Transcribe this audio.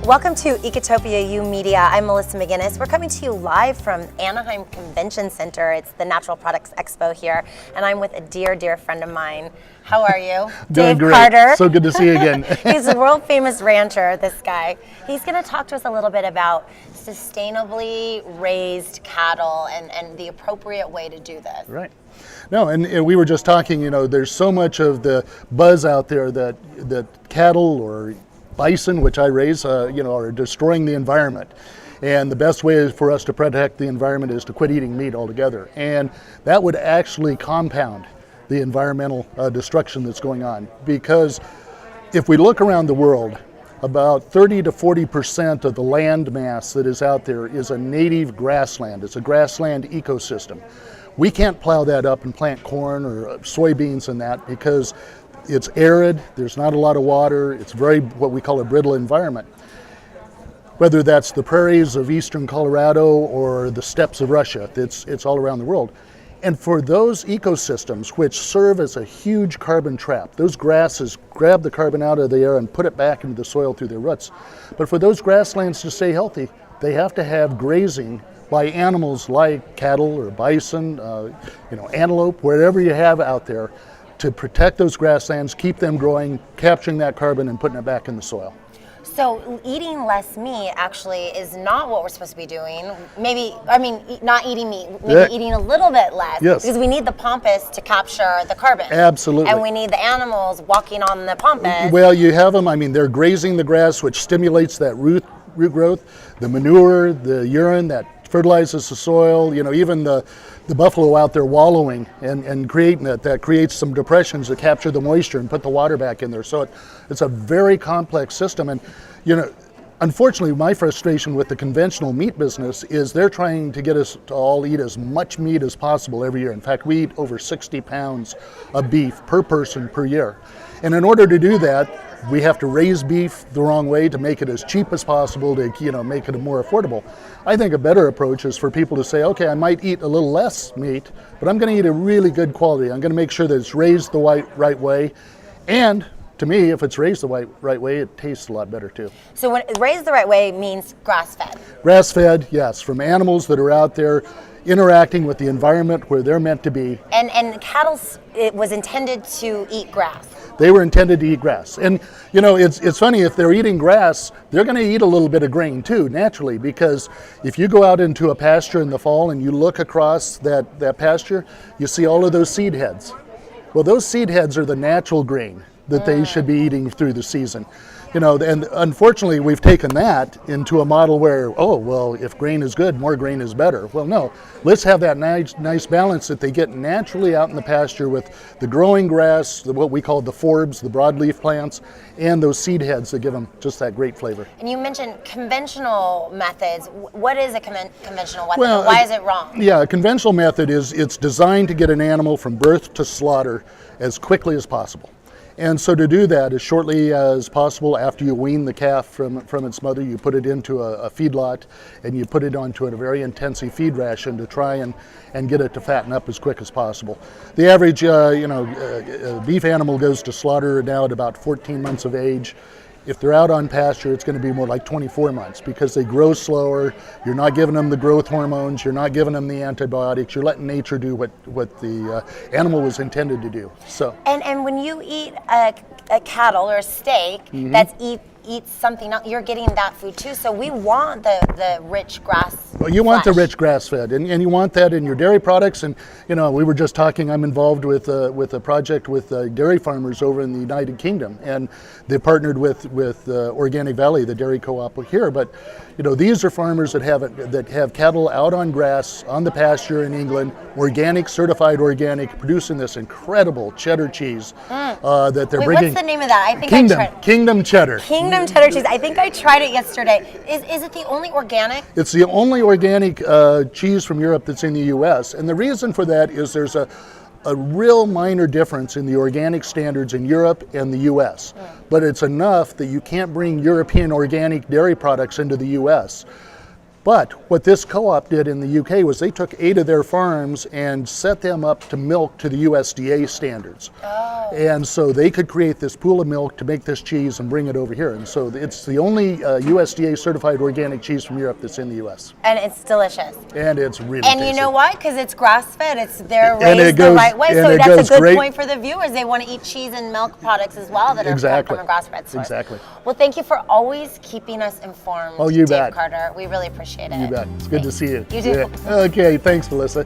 Welcome to ecotopiaU Media. I'm Melissa McGinnis. We're coming to you live from Anaheim Convention Center. It's the Natural Products Expo here, and I'm with a dear, dear friend of mine. How are you? Doing Dave great. Carter. So good to see you again. He's a world famous rancher, this guy. He's going to talk to us a little bit about sustainably raised cattle and the appropriate way to do this. Right. No, and we were just talking, there's so much of the buzz out there that cattle or bison, which I raise, are destroying the environment. And the best way for us to protect the environment is to quit eating meat altogether. And that would actually compound the environmental destruction that's going on. Because if we look around the world, about 30 to 40% of the land mass that is out there is a native grassland. It's a grassland ecosystem. We can't plow that up and plant corn or soybeans in that because it's arid, there's not a lot of water, it's very what we call a brittle environment. Whether that's the prairies of eastern Colorado or the steppes of Russia, it's all around the world. And for those ecosystems, which serve as a huge carbon trap, those grasses grab the carbon out of the air and put it back into the soil through their roots. But for those grasslands to stay healthy, they have to have grazing by animals like cattle or bison, antelope, whatever you have out there, to protect those grasslands, keep them growing, capturing that carbon and putting it back in the soil. So eating less meat actually is not what we're supposed to be doing. Not eating meat, maybe eating a little bit less. Yes. Because we need the pampas to capture the carbon. Absolutely. And we need the animals walking on the pampas. Well, you have them, they're grazing the grass, which stimulates that root growth, the manure, the urine that fertilizes the soil, even the buffalo out there wallowing and creating that creates some depressions that capture the moisture and put the water back in there. So it's a very complex system. And, unfortunately, my frustration with the conventional meat business is they're trying to get us to all eat as much meat as possible every year. In fact, we eat over 60 pounds of beef per person per year. And in order to do that, we have to raise beef the wrong way to make it as cheap as possible to, make it more affordable. I think a better approach is for people to say, okay, I might eat a little less meat, but I'm going to eat a really good quality. I'm going to make sure that it's raised the right way. And to me, if it's raised the right way, it tastes a lot better too. So when raised the right way means grass-fed. Grass-fed, yes, from animals that are out there interacting with the environment where they're meant to be. And cattle, it was intended to eat grass. They were intended to eat grass. And it's funny, if they're eating grass, they're going to eat a little bit of grain too, naturally, because if you go out into a pasture in the fall and you look across that pasture, you see all of those seed heads. Well, those seed heads are the natural grain that they should be eating through the season. And unfortunately, we've taken that into a model where, if grain is good, more grain is better. Well, no, let's have that nice balance that they get naturally out in the pasture with the growing grass, what we call the forbs, the broadleaf plants, and those seed heads that give them just that great flavor. And you mentioned conventional methods. What is a conventional method? Well, why is it wrong? Yeah, a conventional method it's designed to get an animal from birth to slaughter as quickly as possible. And so to do that as shortly as possible after you wean the calf from its mother, you put it into a feedlot and you put it onto a very intensive feed ration to try and get it to fatten up as quick as possible. The average beef animal goes to slaughter now at about 14 months of age. If they're out on pasture, it's going to be more like 24 months because they grow slower. You're not giving them the growth hormones. You're not giving them the antibiotics. You're letting nature do what the animal was intended to do. So. And when you eat a cattle or a steak that's eats something else, you're getting that food too. So we want the rich grass. Well, you want the rich grass fed, and you want that in your dairy products. And we were just talking. I'm involved with a project with dairy farmers over in the United Kingdom, and they partnered with Organic Valley, the dairy co-op here. But these are farmers that have cattle out on grass on the pasture in England, organic, certified organic, producing this incredible cheddar cheese that they're bringing. What's the name of that? I think Kingdom cheddar. Kingdom cheddar cheese. I think I tried it yesterday. Is it the only organic? It's the only organic cheese from Europe that's in the U.S. And the reason for that is there's a real minor difference in the organic standards in Europe and the U.S. But it's enough that you can't bring European organic dairy products into the U.S. But what this co-op did in the UK was they took 8 of their farms and set them up to milk to the USDA standards. Oh. And so they could create this pool of milk to make this cheese and bring it over here. And so it's the only USDA certified organic cheese from Europe that's in the US. And it's delicious. And it's really And tasty. you know why? Because it's grass-fed. They're And it raised the goes- right way. and So it that's a goes good great. point for the viewers. They want to eat cheese and milk products as well that are Exactly. from a grass-fed source. Exactly. Well, thank you for always keeping us informed, Oh, you Dave bet. Carter. We really appreciate it. You bet. It's good to see you. You too. Yeah. Okay, thanks, Melissa.